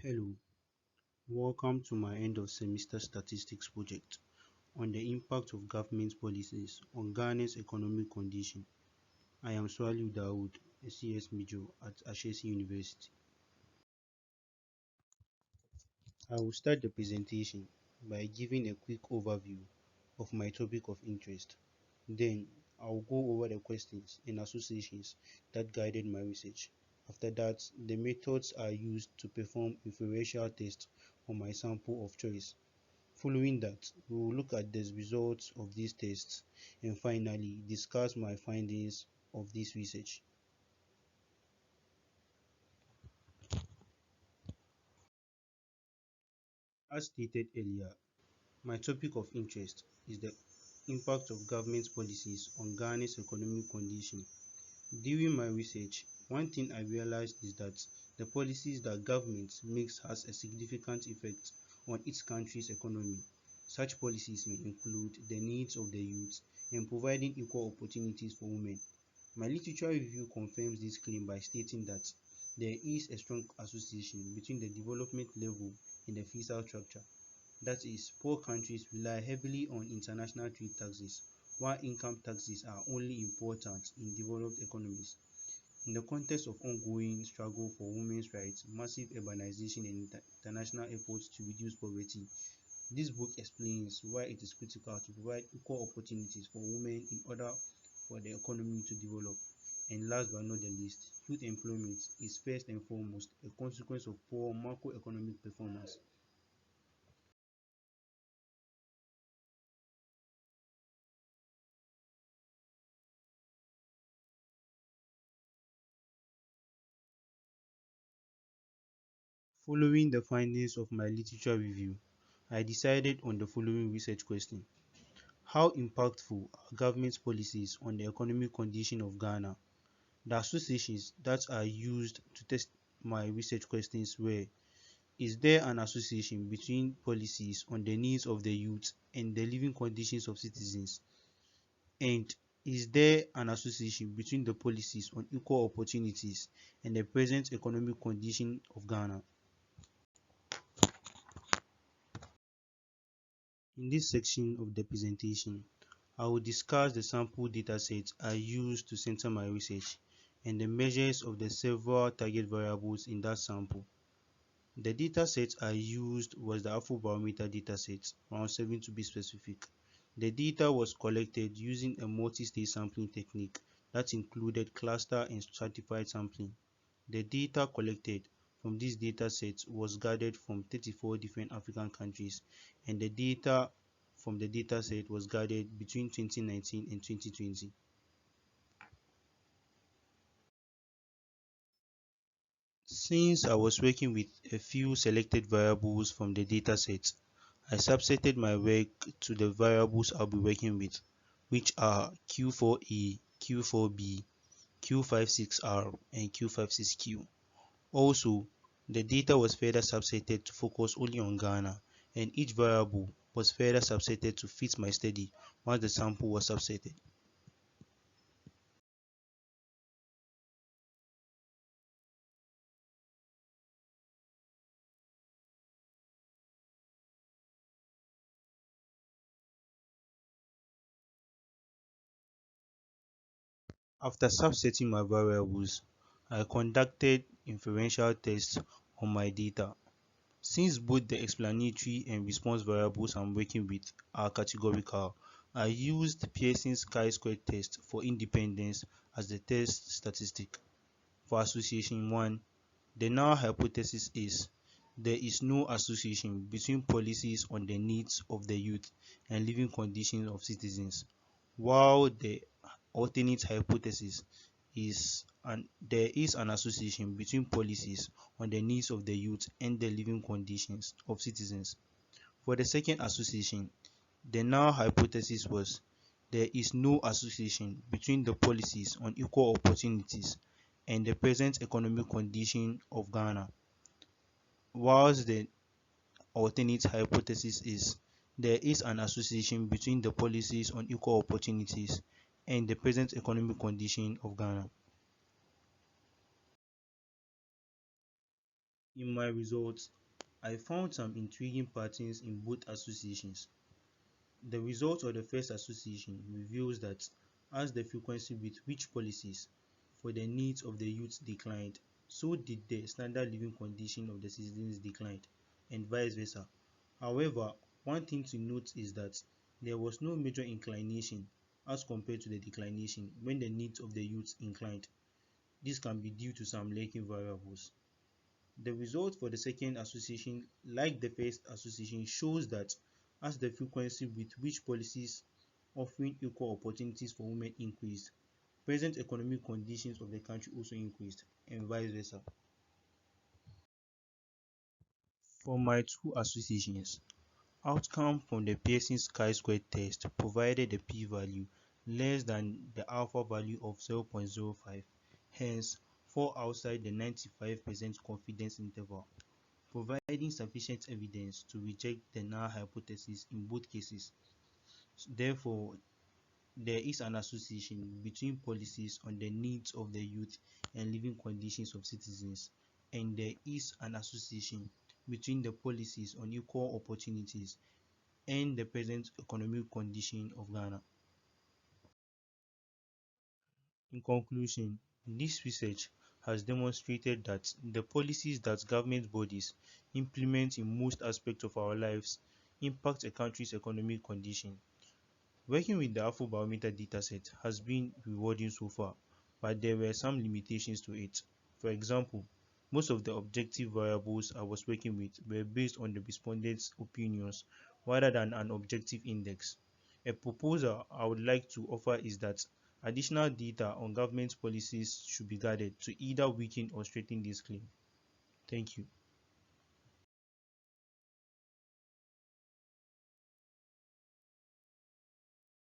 Hello, welcome to my end of semester statistics project on the impact of government policies on Ghana's economic condition. I am Swaliu Dawood, a CS major at Ashesi University. I will start the presentation by giving a quick overview of my topic of interest. Then, I will go over the questions and associations that guided my research. After that, the methods I used to perform inferential tests on my sample of choice. Following that, we will look at the results of these tests and finally discuss my findings of this research. As stated earlier, my topic of interest is the impact of government policies on Ghana's economic condition. During my research, one thing I realized is that the policies that government makes has a significant effect on its country's economy. Such policies may include the needs of the youth and providing equal opportunities for women. My literature review confirms this claim by stating that there is a strong association between the development level and the fiscal structure. That is, poor countries rely heavily on international trade taxes, while income taxes are only important in developed economies. In the context of ongoing struggle for women's rights, massive urbanization, and international efforts to reduce poverty, this book explains why it is critical to provide equal opportunities for women in order for the economy to develop. And last but not the least, youth employment is first and foremost a consequence of poor macroeconomic performance. Following the findings of my literature review, I decided on the following research question. How impactful are government policies on the economic condition of Ghana? The associations that are used to test my research questions were: is there an association between policies on the needs of the youth and the living conditions of citizens? And is there an association between the policies on equal opportunities and the present economic condition of Ghana? In this section of the presentation, I will discuss the sample datasets I used to center my research and the measures of the several target variables in that sample. The dataset I used was the Afrobarometer dataset, round 7 to be specific. The data was collected using a multi-stage sampling technique that included cluster and stratified sampling. The data collected from this dataset was gathered from 34 different African countries, and the data from the dataset was gathered between 2019 and 2020. Since I was working with a few selected variables from the dataset, I subsetted my work to the variables I'll be working with, which are Q4A, Q4B, Q56R, and Q56Q. Also, the data was further subsetted to focus only on Ghana, and each variable was further subsetted to fit my study once the sample was subsetted. After subsetting my variables, I conducted inferential tests on my data. Since both the explanatory and response variables I'm working with are categorical, I used Pearson's chi-square test for independence as the test statistic. For association 1, the null hypothesis is there is no association between policies on the needs of the youth and living conditions of citizens, while the alternate hypothesis is there is an association between policies on the needs of the youth and the living conditions of citizens. For the second association, the null hypothesis was there is no association between the policies on equal opportunities and the present economic condition of Ghana, whilst the alternate hypothesis is there is an association between the policies on equal opportunities and the present economic condition of Ghana. In my results, I found some intriguing patterns in both associations. The result of the first association reveals that as the frequency with which policies for the needs of the youth declined, so did the standard living condition of the citizens declined, and vice versa. However, one thing to note is that there was no major inclination as compared to the declination when the needs of the youth inclined. This can be due to some lacking variables. The result for the second association, like the first association, shows that as the frequency with which policies offering equal opportunities for women increased, present economic conditions of the country also increased, and vice versa. For my two associations, outcome from the Pearson chi-square test provided a p-value less than the alpha value of 0.05, hence fall outside the 95% confidence interval, providing sufficient evidence to reject the null hypothesis in both cases. Therefore, there is an association between policies on the needs of the youth and living conditions of citizens, and there is an association between the policies on equal opportunities and the present economic condition of Ghana. In conclusion, this research has demonstrated that the policies that government bodies implement in most aspects of our lives impact a country's economic condition. Working with the Afrobarometer dataset has been rewarding so far, but there were some limitations to it. For example, most of the objective variables I was working with were based on the respondents' opinions rather than an objective index. A proposal I would like to offer is that additional data on government policies should be gathered to either weaken or strengthen this claim. Thank you.